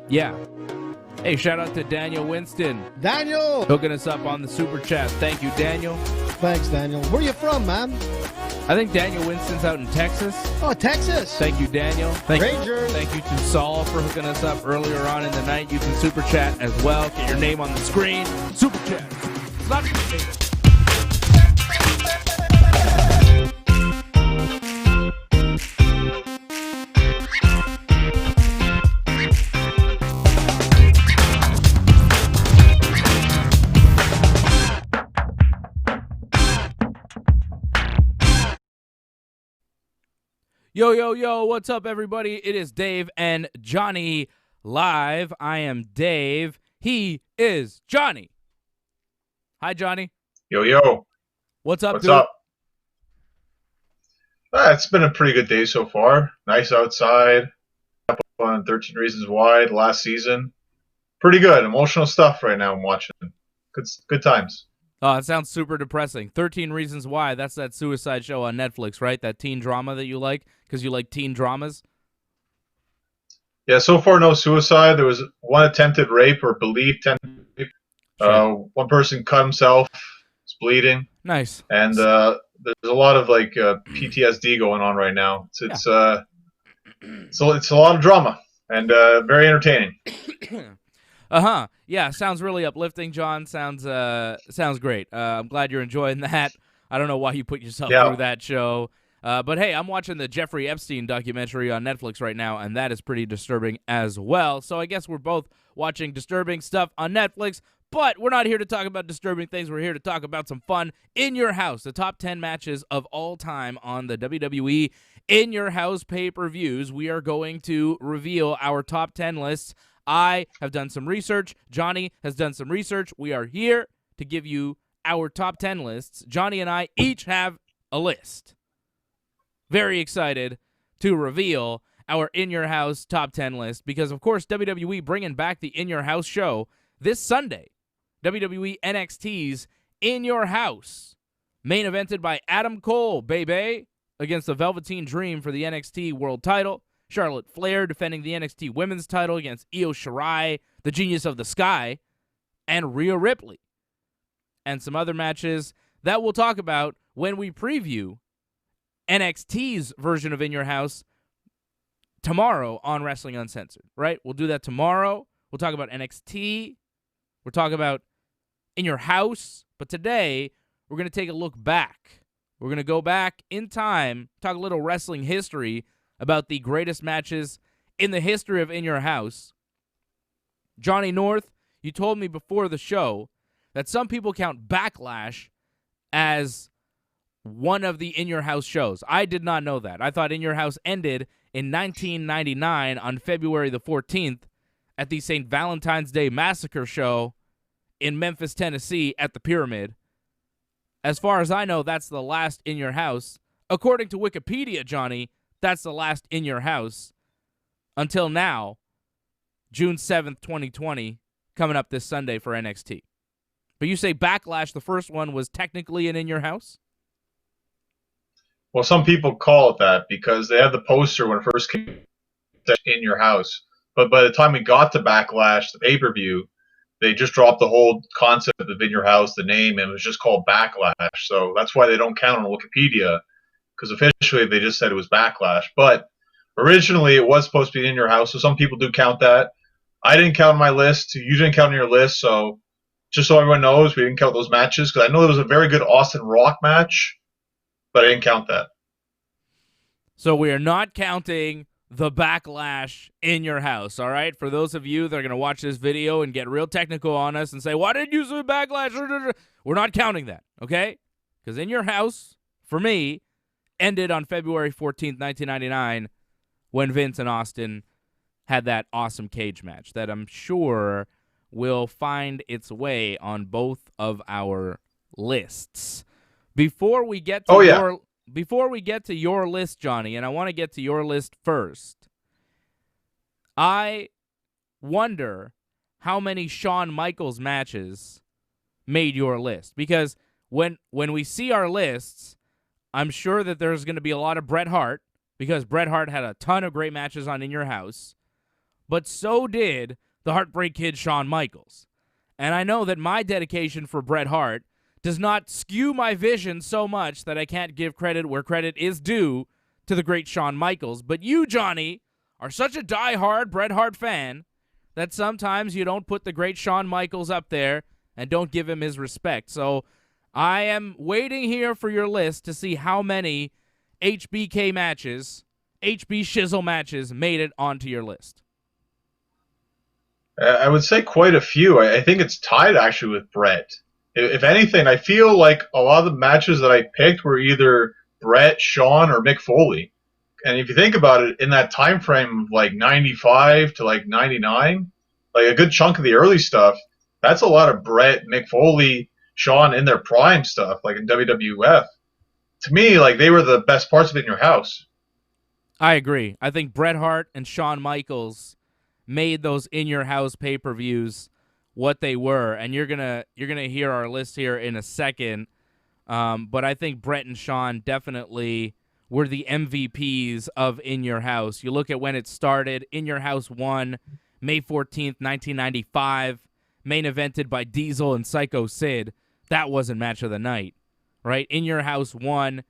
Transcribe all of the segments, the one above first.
Yeah. Hey, shout out to Daniel Winston. Daniel! Hooking us up on the Super Chat. Thank you, Daniel. Thanks, Daniel. Where you from, man? I think Daniel Winston's out in Texas. Oh, Texas. Thank you, Daniel. Rangers. Thank you to Saul for hooking us up earlier on in the night. You can Super Chat as well. Get your name on the screen. Super Chat. It's not Yo, yo, yo, what's up, everybody? It is Dave and Johnny live. I am Dave. He is Johnny. Hi, Johnny. Yo, yo. What's up, What's dude? up? It's been a pretty good day so far. Nice outside. Up on 13 Reasons Why last season. Pretty good. Emotional stuff right now I'm watching. Good times. Oh, it sounds super depressing. 13 Reasons Why. That's that suicide show on Netflix, right? That teen drama that you like because you like teen dramas? Yeah, so far no suicide. There was one attempted rape or believed attempted rape. One person cut himself. He's bleeding. Nice. And there's a lot of PTSD going on right now. It's a lot of drama and very entertaining. Uh-huh. Yeah, sounds really uplifting, John. Sounds great. I'm glad you're enjoying that. I don't know why you put yourself through that show. But hey, I'm watching the Jeffrey Epstein documentary on Netflix right now, and that is pretty disturbing as well. So I guess we're both watching disturbing stuff on Netflix, but we're not here to talk about disturbing things. We're here to talk about some fun in your house, the top 10 matches of all time on the WWE In Your House pay-per-views. We are going to reveal our top 10 lists. I have done some research. Johnny has done some research. We are here to give you our top 10 lists. Johnny and I each have a list. Very excited to reveal our In Your House top 10 list because, of course, WWE bringing back the In Your House show this Sunday. WWE NXT's In Your House, main evented by Adam Cole, baby, against the Velveteen Dream for the NXT World title. Charlotte Flair defending the NXT Women's title against Io Shirai, the Genius of the Sky, and Rhea Ripley. And some other matches that we'll talk about when we preview NXT's version of In Your House tomorrow on Wrestling Uncensored, right? We'll do that tomorrow. We'll talk about NXT. We'll talk about In Your House. But today, we're going to take a look back. We're going to go back in time, talk a little wrestling history about the greatest matches in the history of In Your House. Johnny North, you told me before the show that some people count Backlash as one of the In Your House shows. I did not know that. I thought In Your House ended in 1999 on February the 14th at the St. Valentine's Day Massacre show in Memphis, Tennessee at the Pyramid. As far as I know, that's the last In Your House. According to Wikipedia, Johnny, that's the last In Your House until now, June 7th, 2020, coming up this Sunday for NXT. But you say Backlash, the first one, was technically an In Your House? Well, some people call it that because they had the poster when it first came In Your House. But by the time we got to Backlash, the pay-per-view, they just dropped the whole concept of In Your House, the name, and it was just called Backlash. So that's why they don't count on Wikipedia, because officially they just said it was Backlash. But originally it was supposed to be In Your House, so some people do count that. I didn't count on my list. You didn't count on your list, so just so everyone knows, we didn't count those matches, because I know there was a very good Austin Rock match, but I didn't count that. So we are not counting the Backlash In Your House, all right? For those of you that are going to watch this video and get real technical on us and say, why didn't you say Backlash? We're not counting that, okay? Because In Your House, for me, ended on February 14th, 1999, when Vince and Austin had that awesome cage match that I'm sure will find its way on both of our lists. Before we get to your list, Johnny, and I want to get to your list first, I wonder how many Shawn Michaels matches made your list. Because when we see our lists, I'm sure that there's going to be a lot of Bret Hart, because Bret Hart had a ton of great matches on In Your House. but so did the Heartbreak Kid Shawn Michaels. And I know that my dedication for Bret Hart does not skew my vision so much that I can't give credit where credit is due to the great Shawn Michaels. But you, Johnny, are such a diehard Bret Hart fan that sometimes you don't put the great Shawn Michaels up there and don't give him his respect. So I am waiting here for your list to see how many HBK matches, HB Shizzle matches made it onto your list. I would say quite a few. I think it's tied actually with Bret. If anything, I feel like a lot of the matches that I picked were either Bret, Shawn, or Mick Foley. And if you think about it, in that time frame of like 95 to like 99, like a good chunk of the early stuff, that's a lot of Bret, Mick Foley, Shawn in their prime stuff, like in WWF. To me, like they were the best parts of it in your house. I agree. I think Bret Hart and Shawn Michaels made those in your house pay-per-views what they were, and you're gonna hear our list here in a second. But I think Bret and Shawn definitely were the MVPs of In Your House. You look at when it started. In Your House 1, May 14th, 1995, main evented by Diesel and Psycho Sid. That wasn't match of the night, right? In Your House 1,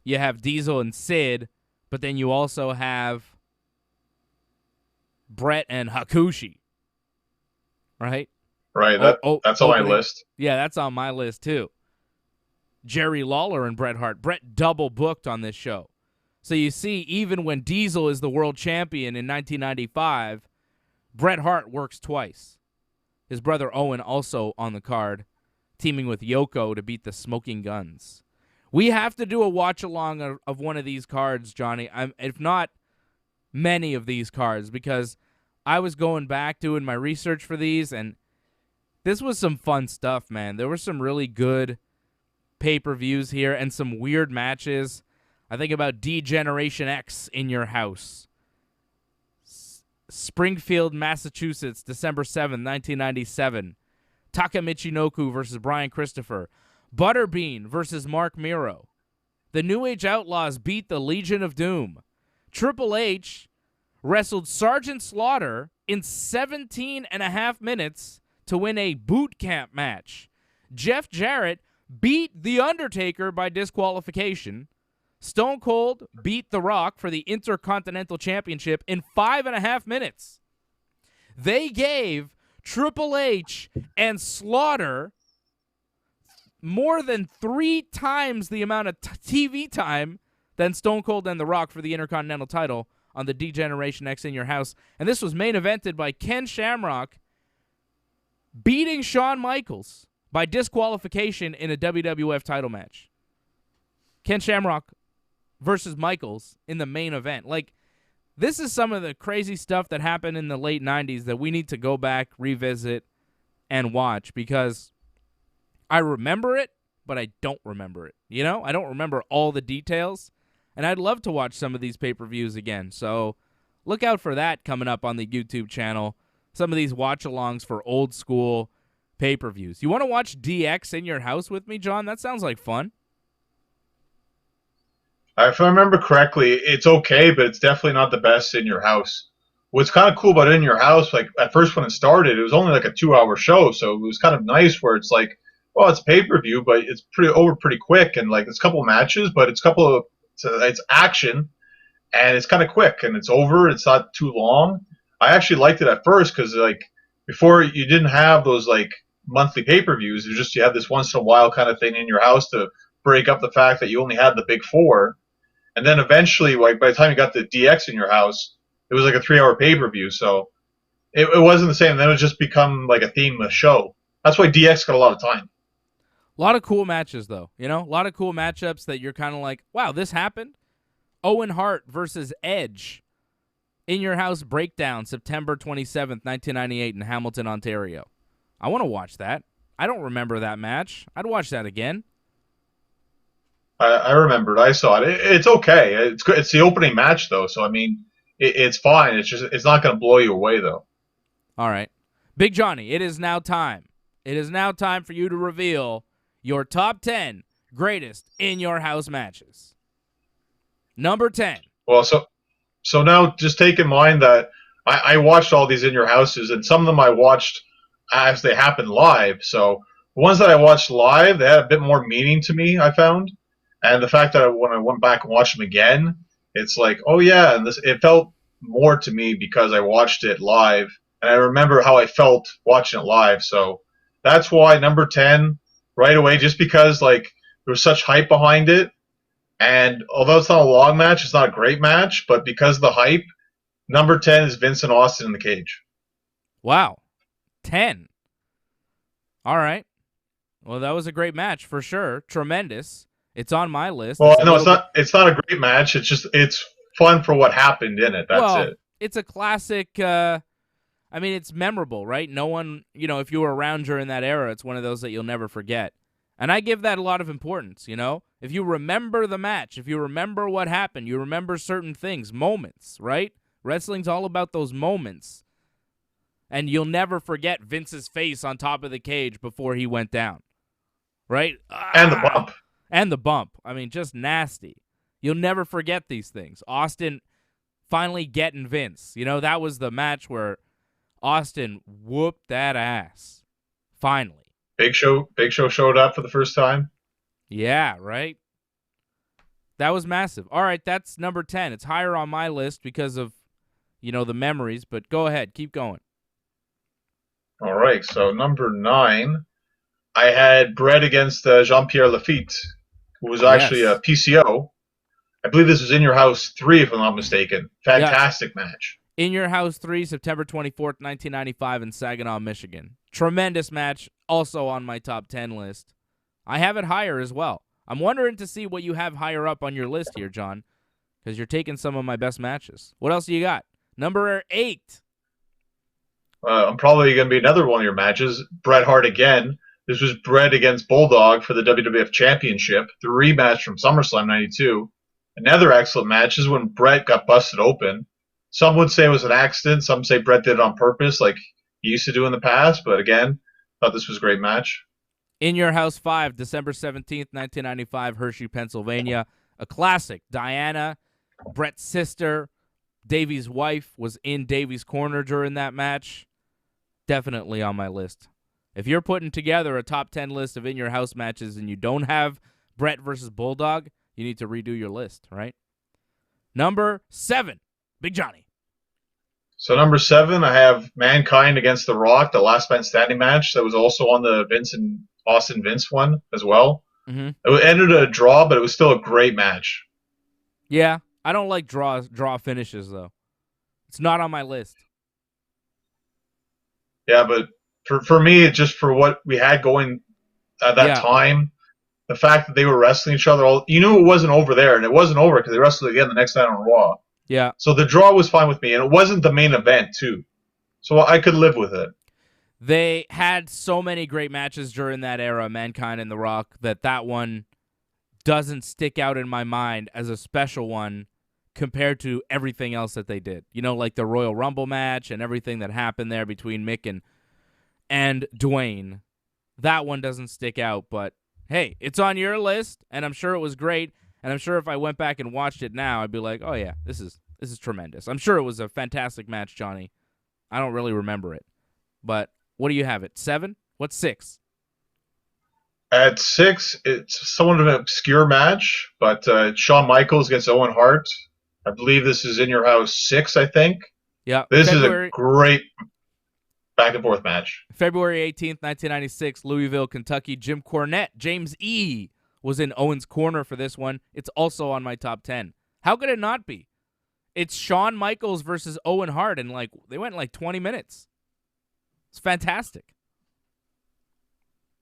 you have Diesel and Sid, but then you also have Bret and Hakushi, right? Right, that's on my list. Yeah, that's on my list too. Jerry Lawler and Bret Hart. Bret double booked on this show. So you see, even when Diesel is the world champion in 1995, Bret Hart works twice. His brother Owen also on the card, teaming with Yoko to beat the Smoking Guns. We have to do a watch-along of one of these cards, Johnny, if not many of these cards, because I was going back doing my research for these, and this was some fun stuff, man. There were some really good pay-per-views here and some weird matches. I think about D-Generation X In Your House. Springfield, Massachusetts, December 7th, 1997. Taka Michinoku versus Brian Christopher. Butterbean versus Mark Miro. The New Age Outlaws beat the Legion of Doom. Triple H wrestled Sergeant Slaughter in 17 and a half minutes to win a boot camp match. Jeff Jarrett beat The Undertaker by disqualification. Stone Cold beat The Rock for the Intercontinental Championship in 5.5 minutes. They gave Triple H and Slaughter more than 3 times the amount of TV time than Stone Cold and The Rock for the Intercontinental title on the D-Generation X In Your House. And this was main evented by Ken Shamrock beating Shawn Michaels by disqualification in a WWF title match. Ken Shamrock versus Michaels in the main event. Like, this is some of the crazy stuff that happened in the late 90s that we need to go back, revisit, and watch, because I remember it, but I don't remember it. You know, I don't remember all the details, and I'd love to watch some of these pay-per-views again. So look out for that coming up on the YouTube channel. Some of these watch-alongs for old-school pay-per-views. You want to watch DX In Your House with me, John? That sounds like fun. If I remember correctly, it's okay, but it's definitely not the best In Your House. What's kind of cool about In Your House, like at first when it started, it was only like a 2-hour show, so it was kind of nice where it's like, well, it's pay-per-view, but it's pretty quick, and like it's a couple of matches, but it's action, and it's kind of quick, and it's over. It's not too long. I actually liked it at first because like before you didn't have those like monthly pay-per-views. It was just you had this once in a while kind of thing in your house to break up the fact that you only had the big 4. And then eventually, like by the time you got the DX in your house, it was like a 3-hour pay-per-view. So it wasn't the same. Then it was just become like a theme of the show. That's why DX got a lot of time. A lot of cool matches, though. You know, a lot of cool matchups that you're kind of like, wow, this happened. Owen Hart versus Edge. In Your House Breakdown, September 27th, 1998 in Hamilton, Ontario. I want to watch that. I don't remember that match. I'd watch that again. I remembered. I saw it. It's okay. It's the opening match, though. So, I mean, it's fine. It's not going to blow you away, though. All right. Big Johnny, it is now time. It is now time for you to reveal your top 10 greatest In Your House matches. Number 10. Well, so now just take in mind that I watched all these in your houses, and some of them I watched as they happened live. So the ones that I watched live, they had a bit more meaning to me, I found. And the fact that when I went back and watched them again, it's like, oh yeah, and it felt more to me because I watched it live, and I remember how I felt watching it live. So that's why number 10 right away, just because like there was such hype behind it. And although it's not a long match, it's not a great match, but because of the hype, number 10 is Vincent Austin in the cage. Wow. 10. All right. Well, that was a great match for sure. Tremendous. It's on my list. Well, no, it's not a great match. It's fun for what happened in it. That's it. It's a classic. I mean, it's memorable, right? No one, if you were around during that era, it's one of those that you'll never forget. And I give that a lot of importance, If you remember the match, if you remember what happened, you remember certain things, moments, right? Wrestling's all about those moments. And you'll never forget Vince's face on top of the cage before he went down, right? And the bump. And the bump. I mean, just nasty. You'll never forget these things. Austin finally getting Vince. That was the match where Austin whooped that ass. Finally. Big Show showed up for the first time. Yeah, right? That was massive. All right, that's number 10. It's higher on my list because of, the memories, but go ahead. Keep going. All right, so number 9, I had Bret against Jean-Pierre Lafitte, who was actually a PCO. I believe this was In Your House 3, if I'm not mistaken. Fantastic match. In Your House 3, September 24th, 1995 in Saginaw, Michigan. Tremendous match, also on my top 10 list. I have it higher as well. I'm wondering to see what you have higher up on your list here, John, because you're taking some of my best matches. What else do you got? Number 8. I'm probably going to be another one of your matches. Bret Hart again. This was Bret against Bulldog for the WWF Championship, the rematch from SummerSlam 92. Another excellent match is when Bret got busted open. Some would say it was an accident. Some say Bret did it on purpose, like he used to do in the past. But again, thought this was a great match. In Your House 5, December 17th, 1995, Hershey, Pennsylvania. A classic. Diana, Bret's sister, Davy's wife was in Davy's corner during that match. Definitely on my list. If you're putting together a top 10 list of In Your House matches and you don't have Bret versus Bulldog, you need to redo your list, right? Number 7, Big Johnny. So number 7, I have Mankind against The Rock, the last man standing match. That was also on the Vince and Austin Vince one as well. Mm-hmm. It ended a draw, but it was still a great match. Yeah, I don't like draw finishes, though. It's not on my list. Yeah, but for me, just for what we had going at that time, the fact that they were wrestling each other, you knew it wasn't over there, and it wasn't over because they wrestled again the next night on Raw. Yeah. So the draw was fine with me, and it wasn't the main event, too. So I could live with it. They had so many great matches during that era, Mankind and The Rock, that one doesn't stick out in my mind as a special one compared to everything else that they did. Like the Royal Rumble match and everything that happened there between Mick and Dwayne. That one doesn't stick out, but hey, it's on your list, and I'm sure it was great, and I'm sure if I went back and watched it now, I'd be like, oh yeah, this is tremendous. I'm sure it was a fantastic match, Johnny. I don't really remember it, but what do you have it? 7? What's 6? At 6, it's somewhat of an obscure match, but Shawn Michaels against Owen Hart. I believe this is In Your House 6, I think. Yeah. This is a great back-and-forth match. February 18th, 1996, Louisville, Kentucky. Jim Cornette, James E., was in Owen's corner for this one. It's also on my top 10. How could it not be? It's Shawn Michaels versus Owen Hart, and they went 20 minutes. It's fantastic.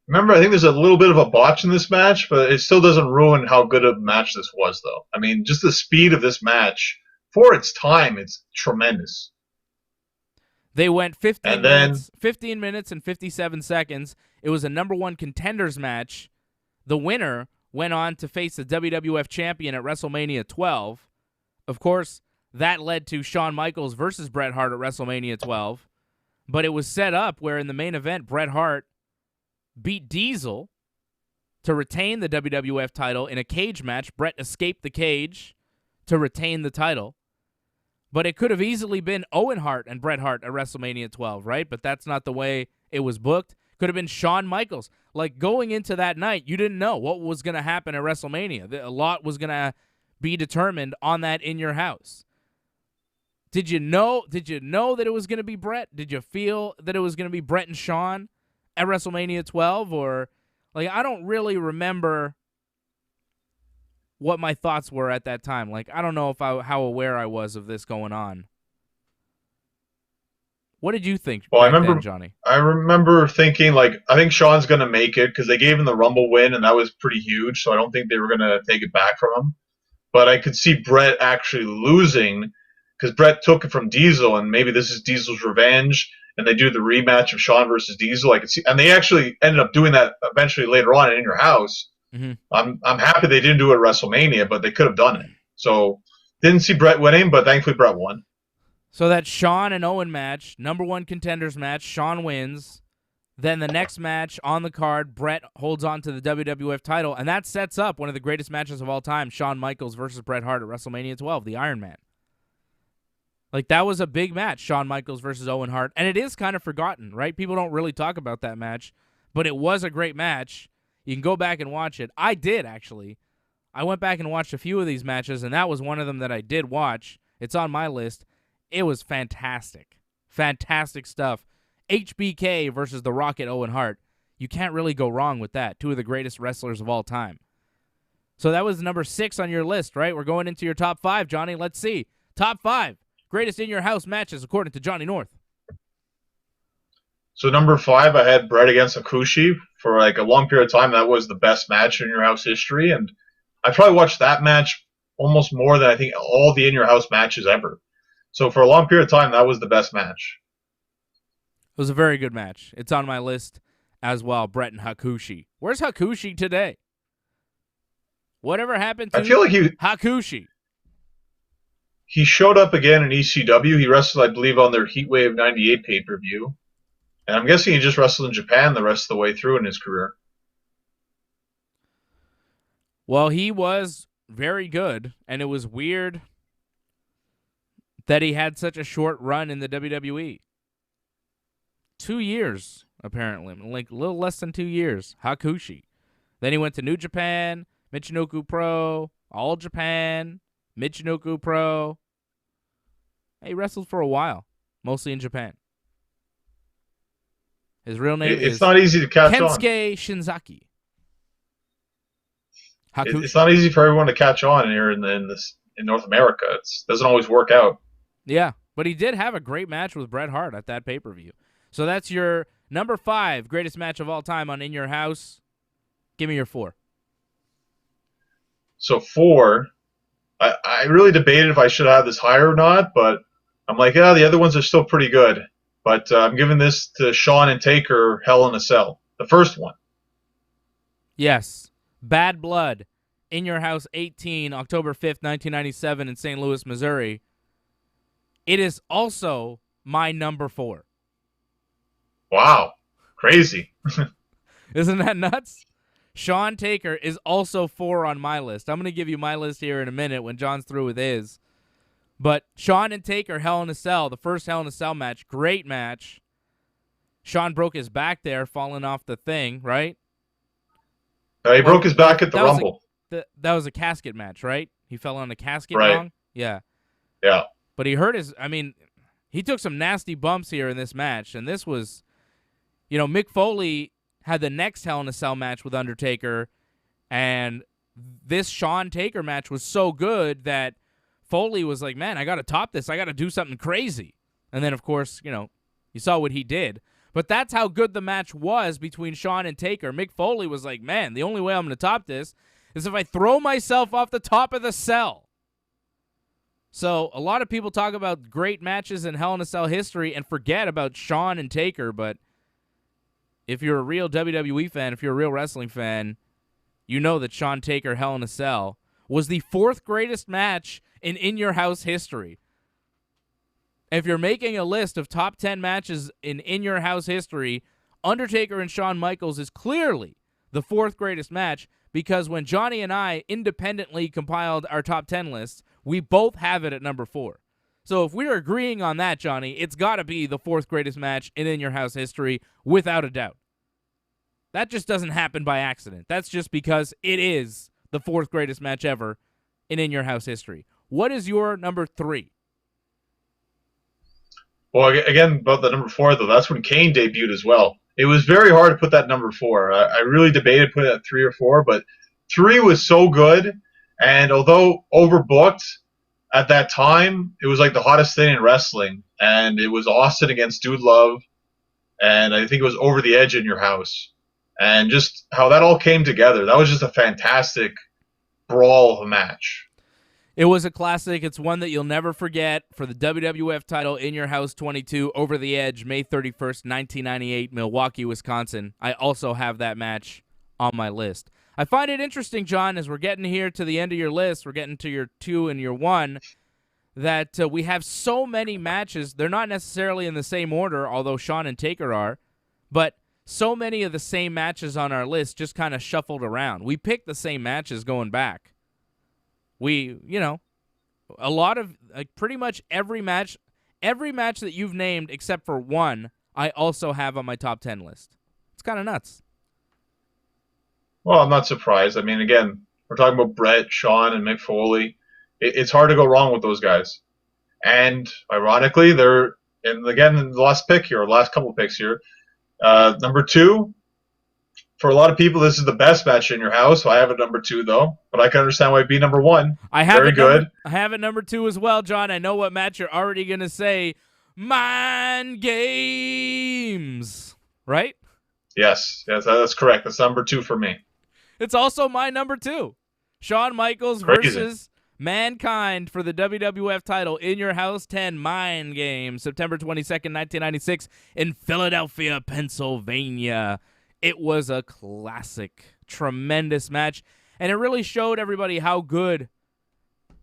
Remember, I think there's a little bit of a botch in this match, but it still doesn't ruin how good a match this was, though. I mean, just the speed of this match, for its time, it's tremendous. They went 15 minutes and 57 seconds. It was a number 1 contenders match. The winner went on to face the WWF champion at WrestleMania 12. Of course, that led to Shawn Michaels versus Bret Hart at WrestleMania 12. But it was set up where in the main event, Bret Hart beat Diesel to retain the WWF title in a cage match. Bret escaped the cage to retain the title. But it could have easily been Owen Hart and Bret Hart at WrestleMania 12, right? But that's not the way it was booked. Could have been Shawn Michaels. Like, going into that night, you didn't know what was going to happen at WrestleMania. A lot was going to be determined on that In Your House. Did you know that it was going to be Bret? Did you feel that it was going to be Bret and Shawn at WrestleMania 12? Or, like, I don't really remember what my thoughts were at that time. Like, I don't know how aware I was of this going on. What did you think then, Johnny? I remember thinking, like, I think Shawn's going to make it because they gave him the Rumble win, and that was pretty huge, so I don't think they were going to take it back from him. But I could see Bret actually losing because Bret took it from Diesel, and maybe this is Diesel's revenge, and they do the rematch of Shawn versus Diesel. I could see, and they actually ended up doing that eventually later on in Your House. Mm-hmm. I'm happy they didn't do it at WrestleMania, but they could have done it. So didn't see Bret winning, but thankfully Bret won. So that Shawn and Owen match, number one contenders match, Shawn wins. Then the next match on the card, Bret holds on to the WWF title, and that sets up one of the greatest matches of all time, Shawn Michaels versus Bret Hart at WrestleMania 12, the Iron Man. Like, that was a big match, Shawn Michaels versus Owen Hart, and it is kind of forgotten, right? People don't really talk about that match, but it was a great match. You can go back and watch it. I did, actually. I went back and watched a few of these matches, and that was one of them that I did watch. It's on my list. It was fantastic. Fantastic stuff. HBK versus the Rocket Owen Hart. You can't really go wrong with that. Two of the greatest wrestlers of all time. So that was number 6 on your list, right? We're going into your top 5, Johnny. Let's see. Top 5 greatest In Your House matches according to Johnny North. So number 5, I had Bret against Hakushi for like a long period of time. That was the best match in Your House history, and I probably watched that match almost more than I think all the In Your House matches ever. So for a long period of time, that was the best match. It was a very good match. It's on my list as well, Bret and Hakushi. Where's Hakushi today? Whatever happened to I feel like Hakushi? He showed up again in ECW. He wrestled, I believe, on their Heatwave 98 pay-per-view. And I'm guessing he just wrestled in Japan the rest of the way through in his career. Well, he was very good, and it was weird that he had such a short run in the WWE. 2 years, apparently. Like, a little less than 2 years. Hakushi. Then he went to New Japan, Michinoku Pro, All Japan, Michinoku Pro. He wrestled for a while, mostly in Japan. His real name is not easy to catch Kensuke on. Shinzaki. It's not easy for everyone to catch on here in North America. It doesn't always work out. Yeah, but he did have a great match with Bret Hart at that pay-per-view. So that's your number 5 greatest match of all time on In Your House. Give me your 4. So 4, I really debated if I should have this higher or not, but I'm like, yeah, the other ones are still pretty good. But I'm giving this to Shawn and Taker, Hell in a Cell, the first one. Yes. Bad Blood, In Your House 18, October 5th, 1997 in St. Louis, Missouri. It is also my number 4. Wow. Crazy. Isn't that nuts? Shawn Taker is also 4 on my list. I'm going to give you my list here in a minute when John's through with his. But Shawn and Taker, Hell in a Cell, the first Hell in a Cell match, great match. Shawn broke his back there, falling off the thing, right? He broke his back at the Rumble. That was a casket match, right? He fell on the casket right. wrong? Yeah. Yeah. But he hurt he took some nasty bumps here in this match, and this was, Mick Foley had the next Hell in a Cell match with Undertaker, and this Shawn Taker match was so good that Foley was like, man, I got to top this. I got to do something crazy. And then, of course, you saw what he did. But that's how good the match was between Shawn and Taker. Mick Foley was like, man, the only way I'm going to top this is if I throw myself off the top of the cell. So a lot of people talk about great matches in Hell in a Cell history and forget about Shawn and Taker, but if you're a real WWE fan, if you're a real wrestling fan, you know that Shawn Taker Hell in a Cell was the 4th greatest match in Your House history. If you're making a list of top 10 matches in Your House history, Undertaker and Shawn Michaels is clearly the 4th greatest match, because when Johnny and I independently compiled our top 10 lists, we both have it at number 4. So if we're agreeing on that, Johnny, it's got to be the fourth greatest match in Your House history, without a doubt. That just doesn't happen by accident. That's just because it is the fourth greatest match ever in Your House history. What is your number 3? Well, again, about the number 4, though, that's when Kane debuted as well. It was very hard to put that number 4. I really debated putting it at 3 or 4, but 3 was so good, and although overbooked at that time, it was like the hottest thing in wrestling, and it was Austin against Dude Love, and I think it was Over the Edge in Your House, and just how that all came together. That was just a fantastic brawl of a match. It was a classic. It's one that you'll never forget. For the WWF title, In Your House 22, Over the Edge, May 31st, 1998, Milwaukee, Wisconsin. I also have that match on my list. I find it interesting, John, as we're getting here to the end of your list, we're getting to your 2 and your 1, that we have so many matches. They're not necessarily in the same order, although Shawn and Taker are, but so many of the same matches on our list just kind of shuffled around. We picked the same matches going back. A lot of, pretty much every match that you've named except for one, I also have on my top 10 list. It's kind of nuts. Well, I'm not surprised. I mean, again, we're talking about Bret, Shawn, and Mick Foley. It's hard to go wrong with those guys. And ironically, they're, and again, in the last pick here, last couple of picks here, number 2, for a lot of people, this is the best match in Your House. So I have it number 2, though. But I can understand why it'd be number 1. I have Very good. I have it number 2 as well, John. I know what match you're already going to say. Mind Games. Right? Yes, that's correct. That's number 2 for me. It's also my number 2. Shawn Michaels versus Mankind for the WWF title, In Your House 10, Mind Games, September 22nd, 1996, in Philadelphia, Pennsylvania. It was a classic, tremendous match, and it really showed everybody how good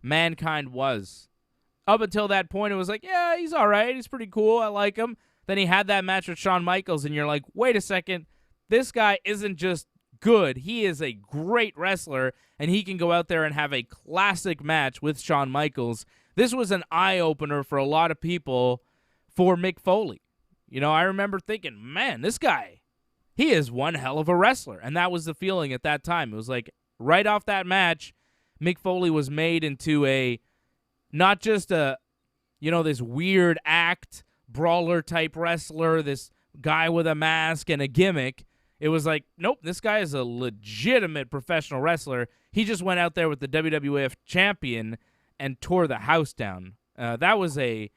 Mankind was. Up until that point, it was like, yeah, he's all right. He's pretty cool. I like him. Then he had that match with Shawn Michaels, and you're like, wait a second. This guy isn't just good. He is a great wrestler, and he can go out there and have a classic match with Shawn Michaels. This was an eye-opener for a lot of people for Mick Foley. I remember thinking, man, this guy, he is one hell of a wrestler. And that was the feeling at that time. It was like right off that match, Mick Foley was made into not just this weird act, brawler-type wrestler, this guy with a mask and a gimmick. It was like, nope, this guy is a legitimate professional wrestler. He just went out there with the WWF champion and tore the house down. That was a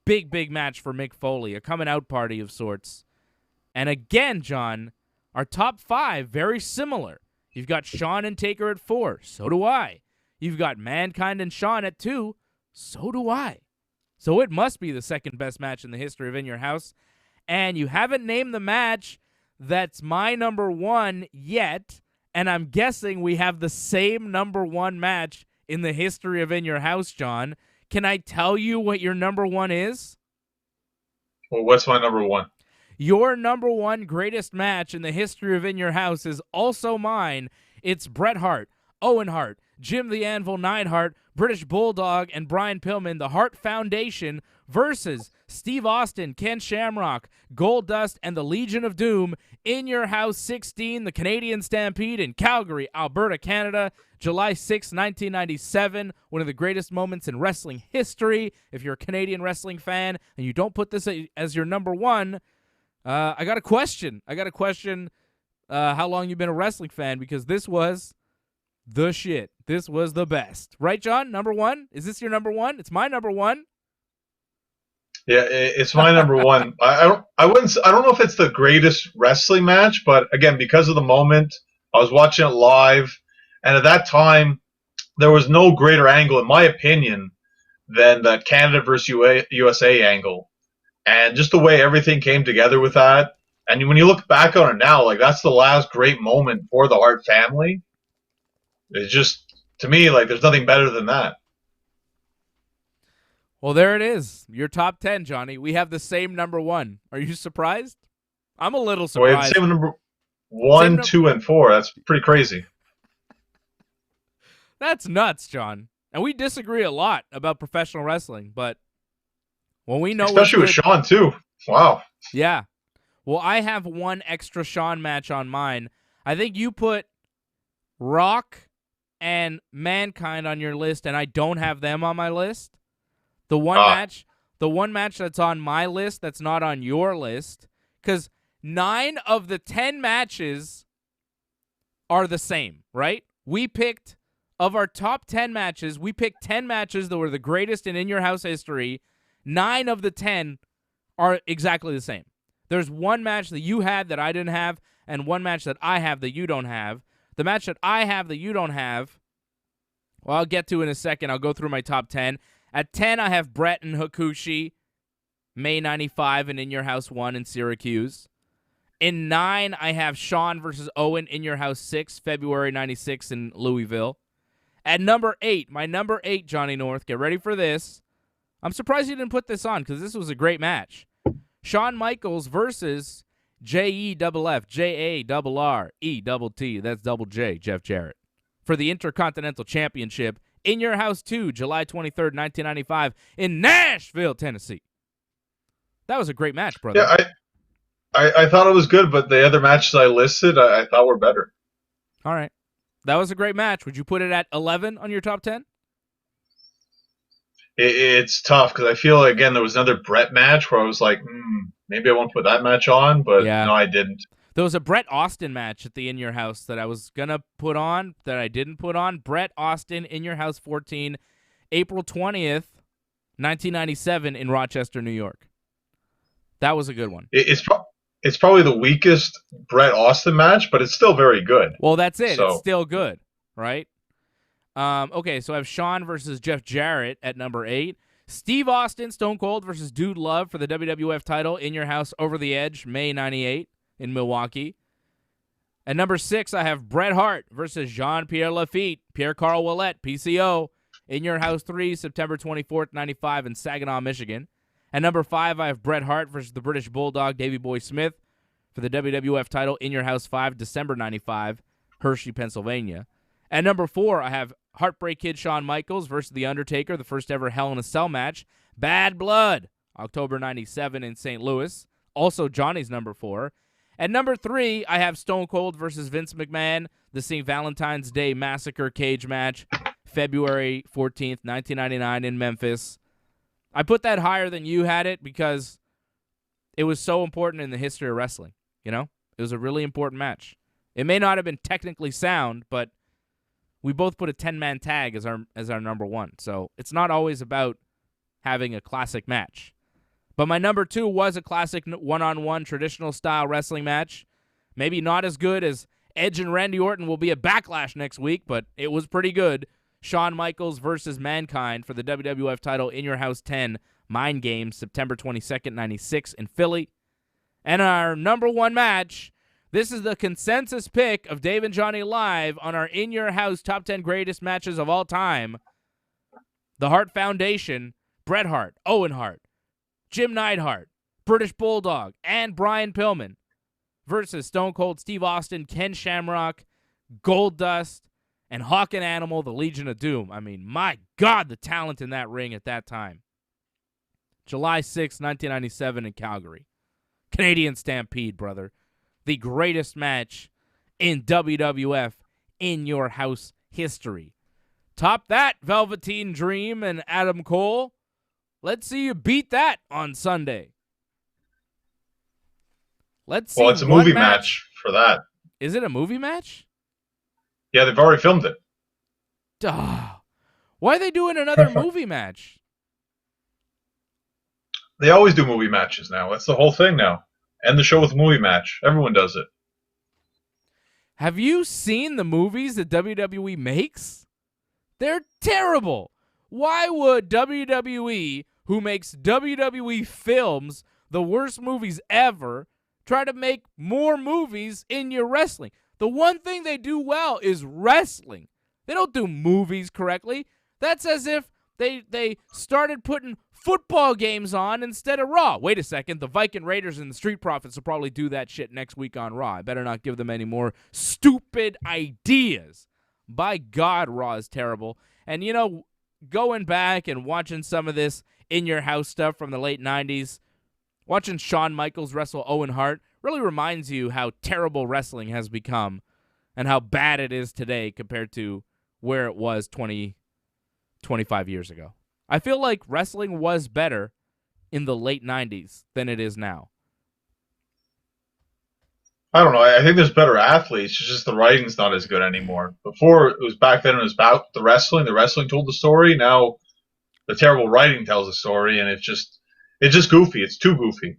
big, big match for Mick Foley, a coming-out party of sorts. And again, John, our top 5, very similar. You've got Shawn and Taker at 4. So do I. You've got Mankind and Shawn at 2. So do I. So it must be the second best match in the history of In Your House. And you haven't named the match that's my number 1 yet, and I'm guessing we have the same number 1 match in the history of In Your House, John. Can I tell you what your number 1 is? Well, what's my number 1? Your number 1 greatest match in the history of In Your House is also mine. It's Bret Hart, Owen Hart, Jim the Anvil Neidhart, British Bulldog, and Brian Pillman, the Hart Foundation, versus Steve Austin, Ken Shamrock, Goldust, and the Legion of Doom, In Your House 16, the Canadian Stampede in Calgary, Alberta, Canada, July 6, 1997, one of the greatest moments in wrestling history. If you're a Canadian wrestling fan and you don't put this as your number 1, I got a question. How long you've been a wrestling fan, because this was the shit. This was the best. Right, John? Number 1? Is this your number 1? It's my number 1. Yeah, it's my number 1. I don't know if it's the greatest wrestling match, but again, because of the moment, I was watching it live, and at that time, there was no greater angle, in my opinion, than that Canada versus USA angle. And just the way everything came together with that. And when you look back on it now, like, that's the last great moment for the Hart family. It's just, to me, like, there's nothing better than that. Well, there it is. Your top 10, Johnny. We have the same number 1. Are you surprised? I'm a little surprised. Wait, same number 1, 2, and 4. That's pretty crazy. That's nuts, John. And we disagree a lot about professional wrestling, but Well, we know Especially with Shawn, too. Wow. Yeah. Well, I have one extra Shawn match on mine. I think you put Rock and Mankind on your list, and I don't have them on my list. The one match that's on my list that's not on your list, because 9 of the 10 matches are the same, right? We picked, of our top 10 matches, we picked 10 matches that were the greatest in Your House history. 9 of the 10 are exactly the same. There's one match that you had that I didn't have, and one match that I have that you don't have. The match that I have that you don't have, well, I'll get to in a second. I'll go through my top 10. At 10, I have Bret and Hakushi, May 95 and In Your House 1 in Syracuse. In 9, I have Shawn versus Owen, In Your House 6, February 96 in Louisville. At number 8, my number 8, Johnny North, get ready for this. I'm surprised you didn't put this on because this was a great match. Shawn Michaels versus JEFF, JARRETT, that's double J, Jeff Jarrett, for the Intercontinental Championship, In Your House 2, July 23rd, 1995, in Nashville, Tennessee. That was a great match, brother. Yeah, I thought it was good, but the other matches I listed, I thought were better. All right. That was a great match. Would you put it at 11 on your top 10? It's tough because I feel, again, there was another Bret match where I was like, maybe I won't put that match on, but no, I didn't. There was a Bret Austin match at the In Your House that I was going to put on that I didn't put on. Bret Austin, In Your House 14, April 20th, 1997 in Rochester, New York. That was a good one. It's probably the weakest Bret Austin match, but it's still very good. Well, that's it. So. It's still good, right? Okay, so I have Shawn versus Jeff Jarrett at number 8. Steve Austin, Stone Cold versus Dude Love for the WWF title, In Your House, Over the Edge, May 98 in Milwaukee. At number 6, I have Bret Hart versus Jean-Pierre Lafitte, Pierre-Carl Ouellet, PCO, In Your House 3, September 24th, 95 in Saginaw, Michigan. At number 5, I have Bret Hart versus the British Bulldog, Davey Boy Smith for the WWF title, In Your House 5, December 95, Hershey, Pennsylvania. At number 4, I have Heartbreak Kid Shawn Michaels versus The Undertaker, the first ever Hell in a Cell match. Bad Blood, October 97 in St. Louis. Also Johnny's number 4. At number 3, I have Stone Cold versus Vince McMahon, the St. Valentine's Day Massacre cage match, February 14th, 1999 in Memphis. I put that higher than you had it because it was so important in the history of wrestling. You know, it was a really important match. It may not have been technically sound, but we both put a 10-man tag as our number 1. So it's not always about having a classic match. But my number 2 was a classic one-on-one traditional style wrestling match. Maybe not as good as Edge and Randy Orton will be at Backlash next week, but it was pretty good. Shawn Michaels versus Mankind for the WWF title, In Your House 10, Mind Games, September 22nd, 96 in Philly. And our number 1 match, this is the consensus pick of Dave and Johnny Live on our In Your House top 10 greatest matches of all time. The Hart Foundation, Bret Hart, Owen Hart, Jim Neidhart, British Bulldog, and Brian Pillman versus Stone Cold Steve Austin, Ken Shamrock, Goldust, and Hawk and Animal, the Legion of Doom. I mean, my God, the talent in that ring at that time. July 6, 1997 in Calgary. Canadian Stampede, brother. The greatest match in WWF In Your House history. Top that, Velveteen Dream and Adam Cole. Let's see you beat that on Sunday. Let's see. Well, it's a movie match for that. Is it a movie match? Yeah, they've already filmed it. Duh. Why are they doing another movie match? They always do movie matches now. That's the whole thing now. End the show with a movie match. Everyone does it. Have you seen the movies that WWE makes? They're terrible. Why would WWE, who makes WWE films, the worst movies ever, try to make more movies in your wrestling? The one thing they do well is wrestling. They don't do movies correctly. That's as if they started putting football games on instead of Raw. Wait a second. The Viking Raiders and the Street Profits will probably do that shit next week on Raw. I better not give them any more stupid ideas. By God, Raw is terrible. And, you know, going back and watching some of this in-your-house stuff from the late 90s. Watching Shawn Michaels wrestle Owen Hart really reminds you how terrible wrestling has become and how bad it is today compared to where it was 25 years ago. I feel like wrestling was better in the late 90s than it is now. I don't know. I think there's better athletes. It's just the writing's not as good anymore. Before, it was back then, it was about the wrestling. The wrestling told the story. Now, the terrible writing tells the story, and it's just goofy. It's too goofy.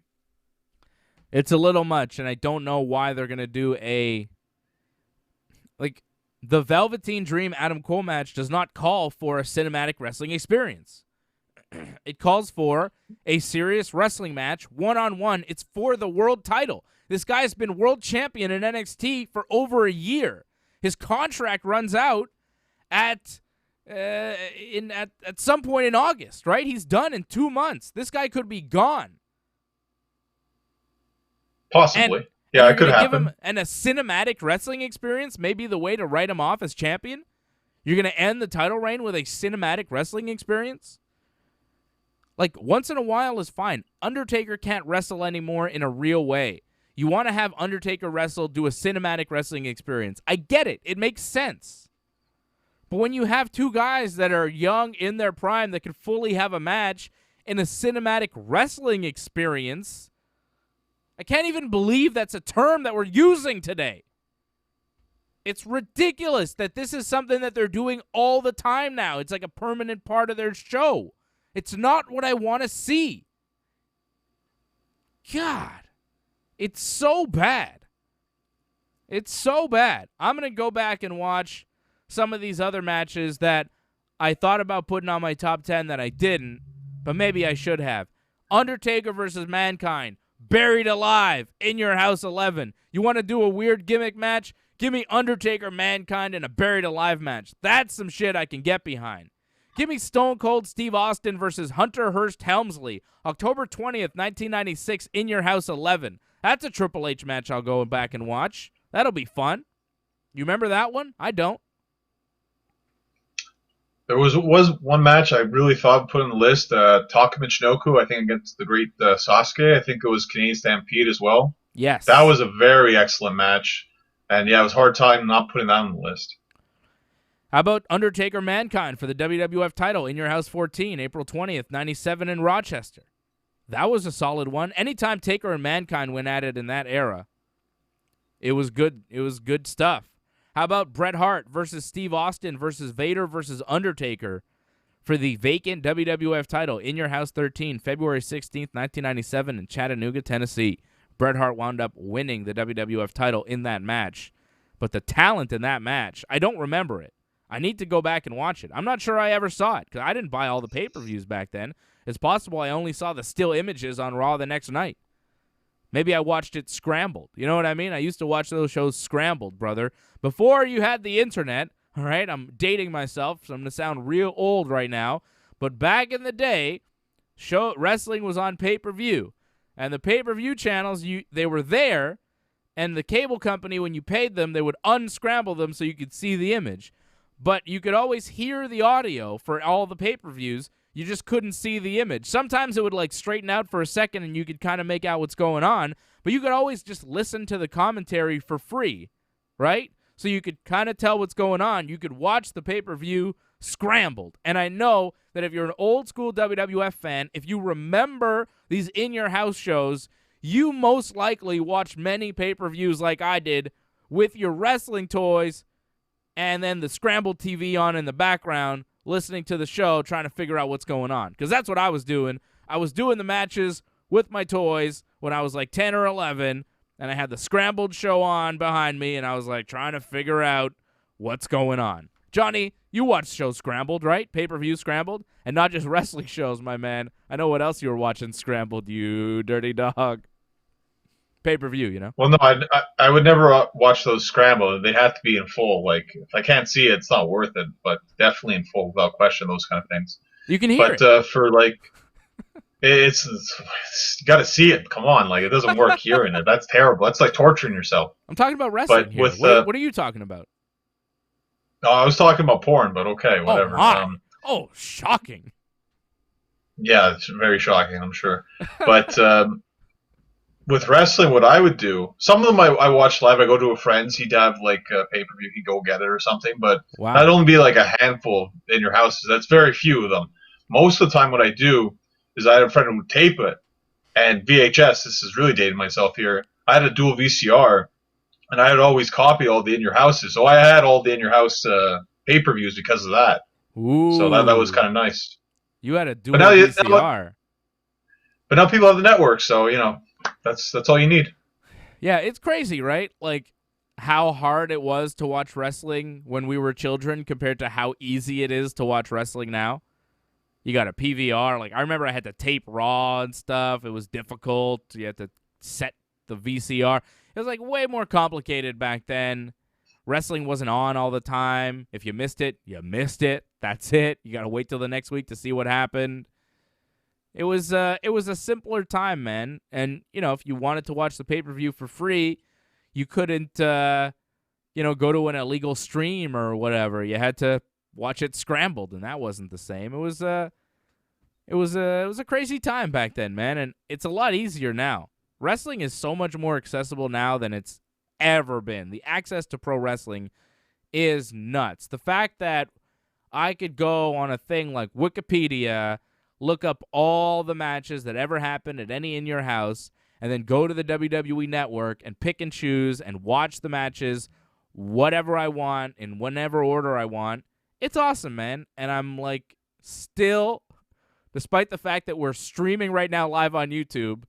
It's a little much, and I don't know why they're going to do the Velveteen Dream Adam Cole match does not call for a cinematic wrestling experience. It calls for a serious wrestling match, one-on-one. It's for the world title. This guy's been world champion in NXT for over a year. His contract runs out at some point in August, right? He's done in 2 months. This guy could be gone. Possibly. Yeah, it could happen. And a cinematic wrestling experience may be the way to write him off as champion? You're going to end the title reign with a cinematic wrestling experience? Like, once in a while is fine. Undertaker can't wrestle anymore in a real way. You want to have Undertaker wrestle, do a cinematic wrestling experience. I get it. It makes sense. But when you have two guys that are young in their prime that can fully have a match in a cinematic wrestling experience, I can't even believe that's a term that we're using today. It's ridiculous that this is something that they're doing all the time now. It's like a permanent part of their show. It's not what I want to see. God. It's so bad. It's so bad. I'm going to go back and watch some of these other matches that I thought about putting on my top 10 that I didn't, but maybe I should have. Undertaker versus Mankind. Buried alive in your house 11. You want to do a weird gimmick match? Give me Undertaker, Mankind, and a buried alive match. That's some shit I can get behind. Give me Stone Cold Steve Austin versus Hunter Hearst Helmsley. October 20th, 1996, in your house 11. That's a Triple H match I'll go back and watch. That'll be fun. You remember that one? I don't. There was one match I really thought I'd put on the list. Taka Michinoku, I think, against the great Sasuke. I think it was Canadian Stampede as well. Yes. That was a very excellent match. And yeah, it was a hard time not putting that on the list. How about Undertaker Mankind for the WWF title in your house 14, April 20th, 97 in Rochester? That was a solid one. Anytime Taker and Mankind went at it in that era, it was good. It was good stuff. How about Bret Hart versus Steve Austin versus Vader versus Undertaker for the vacant WWF title in your house 13, February 16th, 1997 in Chattanooga, Tennessee. Bret Hart wound up winning the WWF title in that match. But the talent in that match, I don't remember it. I need to go back and watch it. I'm not sure I ever saw it because I didn't buy all the pay-per-views back then. It's possible I only saw the still images on Raw the next night. Maybe I watched it scrambled. You know what I mean? I used to watch those shows scrambled, brother. Before you had the internet, all right? I'm dating myself, so I'm going to sound real old right now. But back in the day, wrestling was on pay-per-view. And the pay-per-view channels, they were there, and the cable company, when you paid them, they would unscramble them so you could see the image. But you could always hear the audio for all the pay-per-views. You just couldn't see the image. Sometimes it would like straighten out for a second and you could kind of make out what's going on, but you could always just listen to the commentary for free, right? So you could kind of tell what's going on. You could watch the pay-per-view scrambled. And I know that if you're an old school WWF fan, if you remember these in-your-house shows, you most likely watched many pay-per-views like I did with your wrestling toys and then the scrambled TV on in the background, listening to the show, trying to figure out what's going on. Because that's what I was doing. I was doing the matches with my toys when I was like 10 or 11, and I had the scrambled show on behind me, and I was like trying to figure out what's going on. Johnny, you watch shows scrambled, right? Pay-per-view scrambled? And not just wrestling shows, my man. I know what else you were watching scrambled, you dirty dog. Pay-per-view, you know? Well, no, I would never watch those scrambled. They have to be in full. Like, if I can't see it, it's not worth it. But definitely in full, without question, those kind of things. You can hear it. But for, like, it's you got to see it. Come on. Like, it doesn't work hearing it. That's terrible. That's like torturing yourself. I'm talking about wrestling here. What are you talking about? No, I was talking about porn, but okay, whatever. Oh, shocking. Yeah, it's very shocking, I'm sure. But with wrestling, what I would do, some of them I watch live. I go to a friend's, he'd have like a pay-per-view, he'd go get it or something. But that'd Wow. only be like a handful in your houses. That's very few of them. Most of the time, what I do is I had a friend who would tape it, and VHS. This is really dating myself here. I had a dual VCR, and I would always copy all the in your houses. So I had all the in your house pay-per-views because of that. So that was Ooh. kind of nice. You had a But dual VCR. but now people have the network, so that's all you need. Yeah, it's crazy, right? Like how hard it was to watch wrestling when we were children compared to how easy it is to watch wrestling now. You got a PVR. Like I remember I had to tape Raw and stuff. It was difficult. You had to set the VCR. It was like way more complicated back then. Wrestling wasn't on all the time. If you missed it, you missed it. That's it. You got to wait till the next week to see what happened. It was a simpler time, man. And if you wanted to watch the pay-per-view for free, you couldn't go to an illegal stream or whatever. You had to watch it scrambled, and that wasn't the same. It was a crazy time back then, man, and it's a lot easier now. Wrestling is so much more accessible now than it's ever been. The access to pro wrestling is nuts. The fact that I could go on a thing like Wikipedia, look up all the matches that ever happened at any In Your House, and then go to the WWE Network and pick and choose and watch the matches whatever I want in whatever order I want. It's awesome, man. And I'm like still, despite the fact that we're streaming right now live on YouTube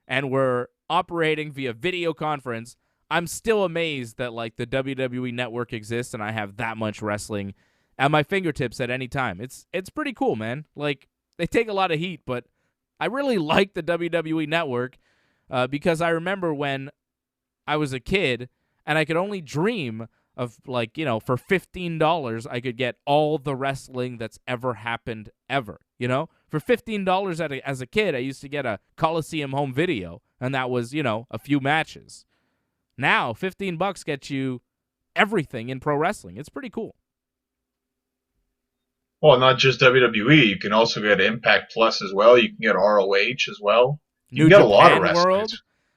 and we're operating via video conference, I'm still amazed that like the WWE Network exists and I have that much wrestling at my fingertips at any time. It's pretty cool, man. Like they take a lot of heat, but I really like the WWE Network because I remember when I was a kid and I could only dream of for $15 I could get all the wrestling that's ever happened ever. For $15 as a kid, I used to get a Coliseum home video, and that was a few matches. Now $15 gets you everything in pro wrestling. It's pretty cool. Well, not just WWE. You can also get Impact Plus as well. You can get ROH as well. You New can get a lot of Japan wrestling. World,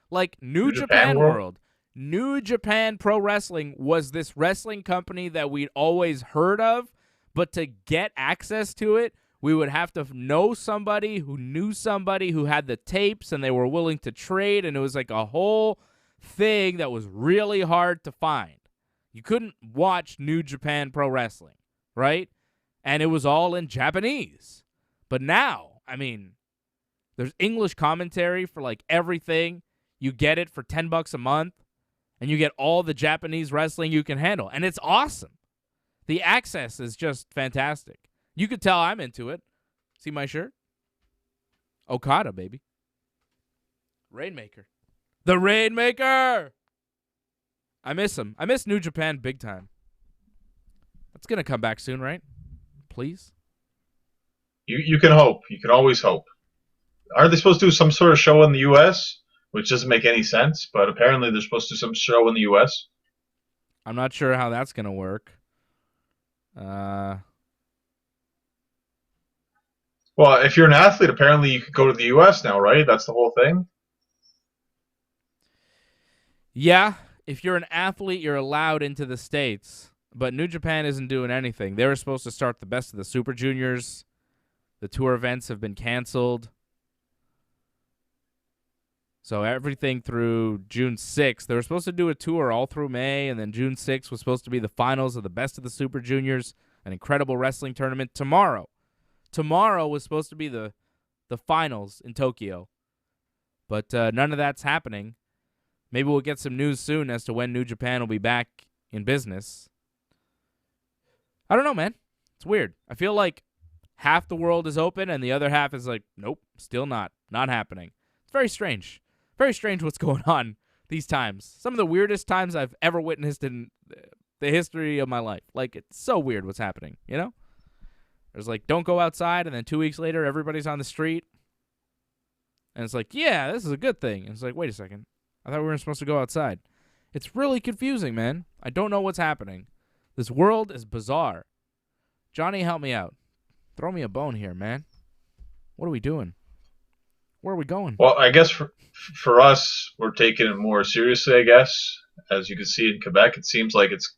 like New Japan World. New Japan Pro Wrestling was this wrestling company that we'd always heard of, but to get access to it, we would have to know somebody who knew somebody who had the tapes and they were willing to trade, and it was like a whole thing that was really hard to find. You couldn't watch New Japan Pro Wrestling, right? And it was all in Japanese. But now, there's English commentary for like everything. You get it for $10 a month. And you get all the Japanese wrestling you can handle. And it's awesome. The access is just fantastic. You could tell I'm into it. See my shirt? Okada, baby. Rainmaker. The Rainmaker! I miss him. I miss New Japan big time. That's going to come back soon, right? Please? You can hope. You can always hope. Aren't they supposed to do some sort of show in the U.S.? Which doesn't make any sense, but apparently they're supposed to do some show in the U.S. I'm not sure how that's going to work. Well, if you're an athlete, apparently you could go to the U.S. now, right? That's the whole thing? Yeah, if you're an athlete, you're allowed into the States. But New Japan isn't doing anything. They were supposed to start the Best of the Super Juniors. The tour events have been canceled. So everything through June 6th. They were supposed to do a tour all through May, and then June 6th was supposed to be the finals of the Best of the Super Juniors, an incredible wrestling tournament. Tomorrow was supposed to be the finals in Tokyo. But none of that's happening. Maybe we'll get some news soon as to when New Japan will be back in business. I don't know, man. It's weird. I feel like half the world is open and the other half is like, nope, still not happening. It's very strange. Very strange what's going on these times. Some of the weirdest times I've ever witnessed in the history of my life. Like, it's so weird what's happening, There's like, don't go outside, and then 2 weeks later, everybody's on the street. And it's like, yeah, this is a good thing. And it's like, wait a second. I thought we weren't supposed to go outside. It's really confusing, man. I don't know what's happening. This world is bizarre. Johnny, help me out. Throw me a bone here, man. What are we doing? Where are we going? Well, I guess for us, we're taking it more seriously, I guess. As you can see in Quebec, it seems like it's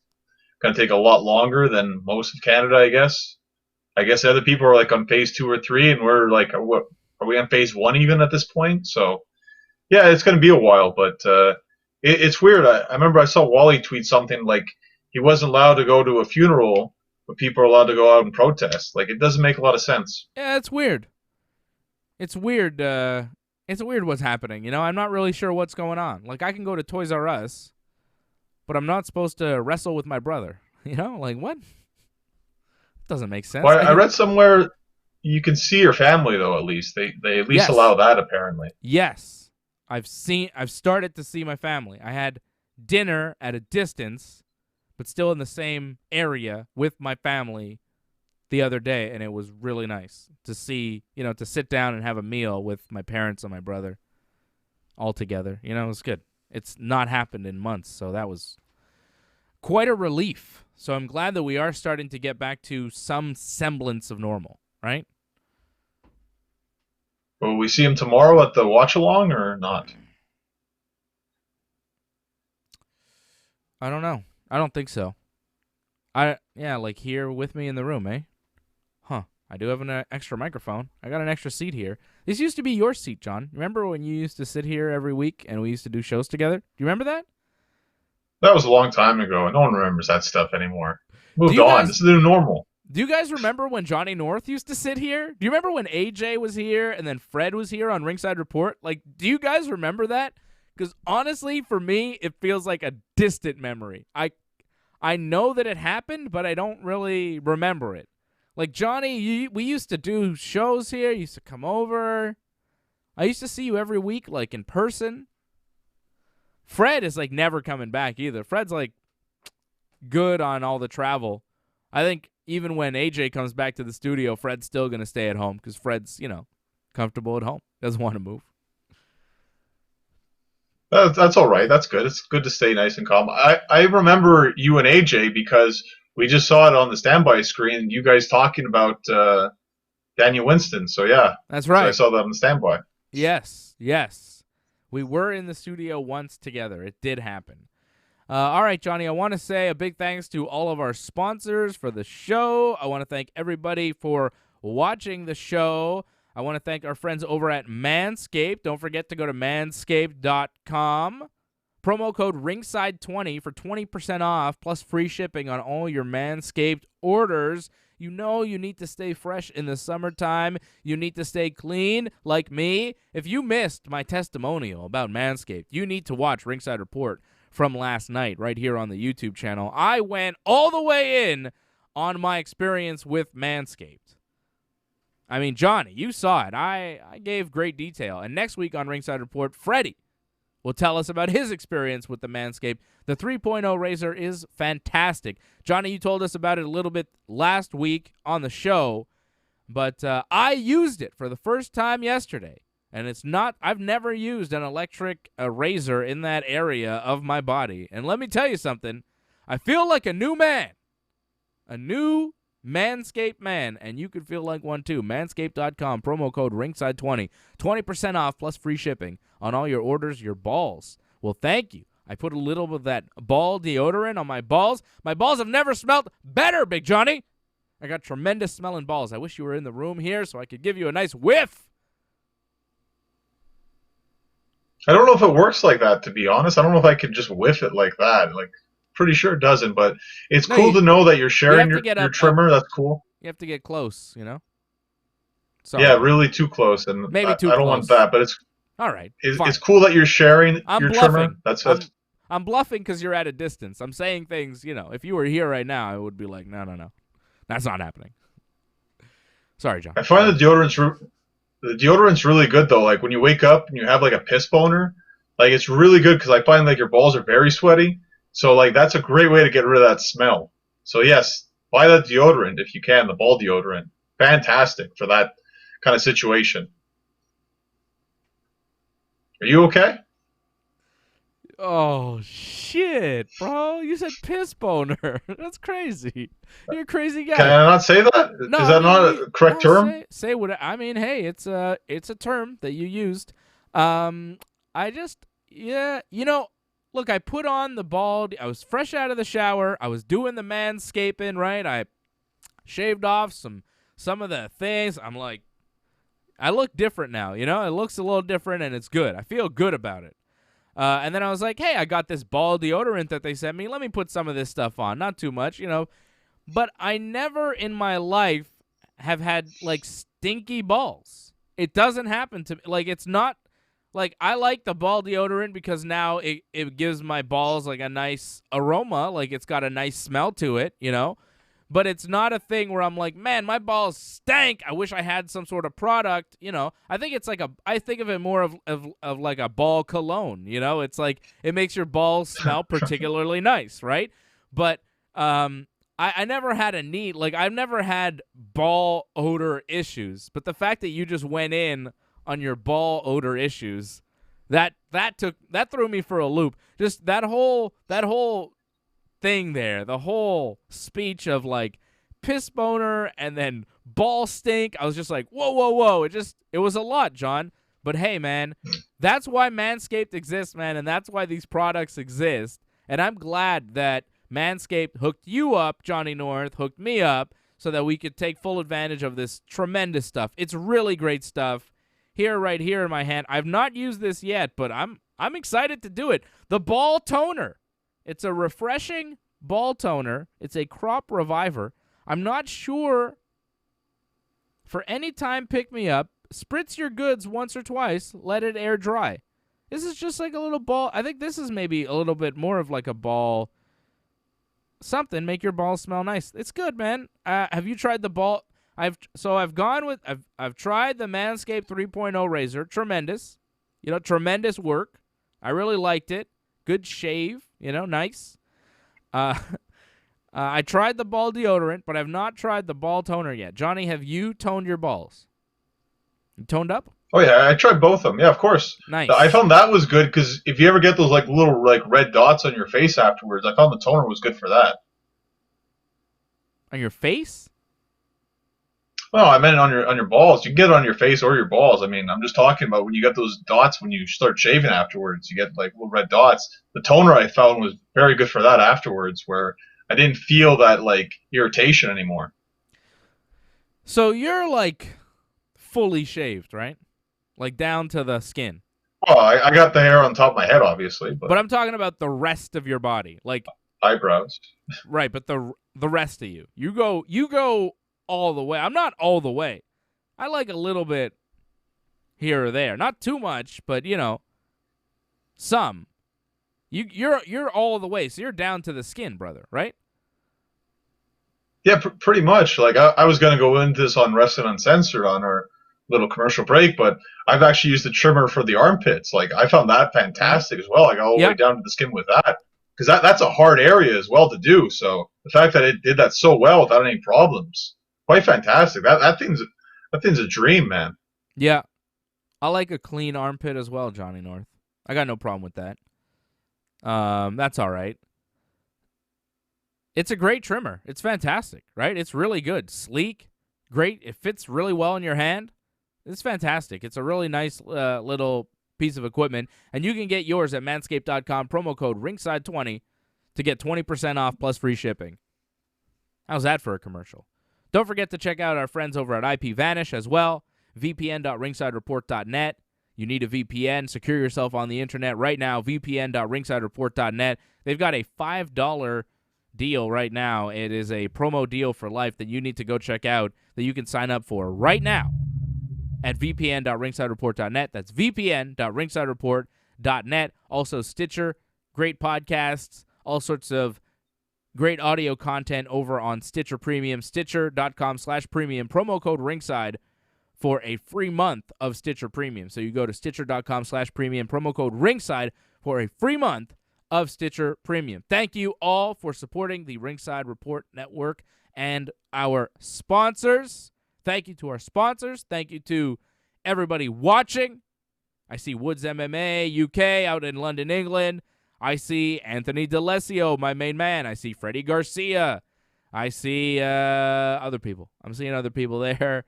going to take a lot longer than most of Canada, I guess. I guess other people are like on phase 2 or 3, and we're like, what, are we on phase 1 even at this point? So, yeah, it's going to be a while, but it's weird. I remember I saw Wally tweet something like he wasn't allowed to go to a funeral, but people are allowed to go out and protest. Like, it doesn't make a lot of sense. Yeah, it's weird. It's weird. It's weird what's happening. You know, I'm not really sure what's going on. Like, I can go to Toys R Us, but I'm not supposed to wrestle with my brother. You know, like what? Doesn't make sense. Well, I read somewhere you can see your family though. At least they at least allow that apparently. Yes, I've started to see my family. I had dinner at a distance, but still in the same area with my family the other day, and it was really nice to see, you know, to sit down and have a meal with my parents and my brother all together. You know, it was good. It's not happened in months, so that was quite a relief. So I'm glad that we are starting to get back to some semblance of normal, right? Will we see him tomorrow at the watch-along or not? I don't know. I don't think so. Like here with me in the room, eh? Huh. I do have an extra microphone. I got an extra seat here. This used to be your seat, John. Remember when you used to sit here every week and we used to do shows together? Do you remember that? That was a long time ago. No one remembers that stuff anymore. Moved on. This is the new normal. Do you guys remember when Johnny North used to sit here? Do you remember when AJ was here and then Fred was here on Ringside Report? Like, do you guys remember that? Because honestly, for me, it feels like a distant memory. I know that it happened, but I don't really remember it. Like, Johnny, we used to do shows here. You used to come over. I used to see you every week, like, in person. Fred is, like, never coming back either. Fred's, like, good on all the travel. I think even when AJ comes back to the studio, Fred's still going to stay at home because Fred's, you know, comfortable at home. Doesn't want to move. That's all right. That's good. It's good to stay nice and calm. I remember you and AJ because we just saw it on the standby screen, you guys talking about Daniel Winston. So, yeah. That's right. So I saw that on the standby. Yes. We were in the studio once together. It did happen. All right, Johnny, I want to say a big thanks to all of our sponsors for the show. I want to thank everybody for watching the show. I want to thank our friends over at Manscaped. Don't forget to go to manscaped.com. Promo code Ringside20 for 20% off plus free shipping on all your Manscaped orders. You know you need to stay fresh in the summertime. You need to stay clean like me. If you missed my testimonial about Manscaped, you need to watch Ringside Report from last night right here on the YouTube channel. I went all the way in on my experience with Manscaped. I mean, Johnny, you saw it. I gave great detail. And next week on Ringside Report, Freddie will tell us about his experience with the Manscaped. The 3.0 razor is fantastic. Johnny, you told us about it a little bit last week on the show, but I used it for the first time yesterday. And I've never used an electric razor in that area of my body. And let me tell you something, I feel like a new man. A new Manscaped man, and you could feel like one too. Manscaped.com, promo code Ringside20, 20% off plus free shipping on all your orders, your balls. Well, thank you. I put a little bit of that ball deodorant on my balls. My balls have never smelled better, Big Johnny. I got tremendous smelling balls. I wish you were in the room here so I could give you a nice whiff. I don't know if it works like that, to be honest. I don't know if I could just whiff it like that. Like, pretty sure it doesn't, but it's cool to know that you're sharing your trimmer. That's cool. You have to get close, you know? Sorry. Yeah, really too close. And maybe too close. I don't want that, but it's all right. It's cool that you're sharing your trimmer. I'm bluffing because you're at a distance. I'm saying things, you know, if you were here right now, I would be like, no. That's not happening. Sorry, John. I find the deodorant's really good, though. Like, when you wake up and you have, like, a piss boner, like, it's really good because I find, like, your balls are very sweaty. So, like, that's a great way to get rid of that smell. So, yes, buy that deodorant if you can, the ball deodorant. Fantastic for that kind of situation. Are you okay? Oh, shit, bro. You said piss boner. That's crazy. You're a crazy guy. Can I not say that? No, Is that not a correct term? Say what I mean. Hey, it's a term that you used. Look, I put on the bald. I was fresh out of the shower. I was doing the manscaping, right? I shaved off some of the things. I'm like, I look different now. It looks a little different, and it's good. I feel good about it. And then I was like, hey, I got this ball deodorant that they sent me. Let me put some of this stuff on. Not too much, But I never in my life have had, like, stinky balls. It doesn't happen to me. Like, it's not, like, I like the ball deodorant because now it gives my balls, like, a nice aroma. Like, it's got a nice smell to it, But it's not a thing where I'm like, man, my balls stank. I wish I had some sort of product, I think it's like I think of it more of like a ball cologne, It's like it makes your balls smell particularly nice, right? But I never had a need, like I've never had ball odor issues. But the fact that you just went in on your ball odor issues, that threw me for a loop. Just that whole thing there, the whole speech of like piss boner and then ball stink. I was just like, whoa. It was a lot, John. But hey, man, that's why Manscaped exists, man, and that's why these products exist. And I'm glad that Manscaped hooked you up, Johnny North, hooked me up, so that we could take full advantage of this tremendous stuff. It's really great stuff. Right here in my hand. I've not used this yet, but I'm excited to do it. The ball toner. It's a refreshing ball toner. It's a crop reviver. I'm not sure for any time pick-me-up. Spritz your goods once or twice. Let it air dry. This is just like a little ball. I think this is maybe a little bit more of like a ball something. Make your balls smell nice. It's good, man. Have you tried the ball? I've tried the Manscaped 3.0 razor. Tremendous. Tremendous work. I really liked it. Good shave. Nice. I tried the ball deodorant, but I've not tried the ball toner yet. Johnny, have you toned your balls? You toned up? Oh yeah, I tried both of them. Yeah, of course. Nice. I found that was good because if you ever get those like little like red dots on your face afterwards, I found the toner was good for that. On your face? Well, I meant on your balls. You can get it on your face or your balls. I mean, I'm just talking about when you get those dots when you start shaving afterwards. You get like little red dots. The toner I found was very good for that afterwards, where I didn't feel that like irritation anymore. So you're like fully shaved, right? Like down to the skin. Well, I got the hair on top of my head, obviously, but I'm talking about the rest of your body, like eyebrows. Right, but the rest of you, you go all the way. I'm not all the way. I like a little bit here or there, not too much, but some. You're all the way, so you're down to the skin, brother, right? Yeah, pretty much. Like I was going to go into this on Wrestling Uncensored on our little commercial break, but I've actually used the trimmer for the armpits. Like I found that fantastic as well. I got all the way down to the skin with that because that's a hard area as well to do. So the fact that it did that so well without any problems, quite fantastic. That thing's a dream, man. Yeah, I like a clean armpit as well, Johnny North. I got no problem with that. That's all right. It's a great trimmer. It's fantastic, right? It's really good. Sleek, great. It fits really well in your hand. It's fantastic. It's a really nice little piece of equipment. And you can get yours at manscaped.com, promo code ringside20 to get 20% off plus free shipping. How's that for a commercial? Don't forget to check out our friends over at IPVanish as well, vpn.ringsidereport.net. You need a VPN. Secure yourself on the internet right now, vpn.ringsidereport.net. They've got a $5 deal right now. It is a promo deal for life that you need to go check out that you can sign up for right now at vpn.ringsidereport.net. That's vpn.ringsidereport.net. Also Stitcher, great podcasts, all sorts of great audio content over on Stitcher Premium, stitcher.com/premium, promo code ringside for a free month of Stitcher Premium. So you go to stitcher.com/premium, promo code ringside for a free month of Stitcher Premium. Thank you all for supporting the Ringside Report Network and our sponsors. Thank you to our sponsors. Thank you to everybody watching. I see Woods MMA UK out in London, England. I see Anthony DeLesio, my main man. I see Freddie Garcia. I see other people. I'm seeing other people there.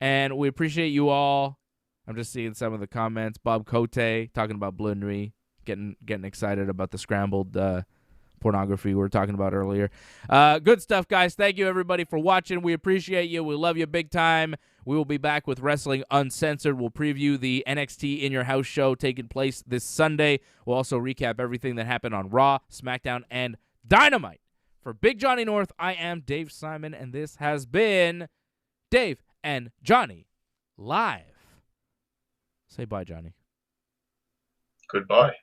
And we appreciate you all. I'm just seeing some of the comments. Bob Cote talking about Blue Nuit, getting excited about the scrambled pornography we were talking about earlier. Good stuff, guys. Thank you, everybody, for watching. We appreciate you. We love you big time. We will be back with Wrestling Uncensored. We'll preview the NXT In Your House show taking place this Sunday. We'll also recap everything that happened on Raw, SmackDown, and Dynamite. For Big Johnny North, I am Dave Simon, and this has been Dave and Johnny live. Say bye, Johnny. Goodbye.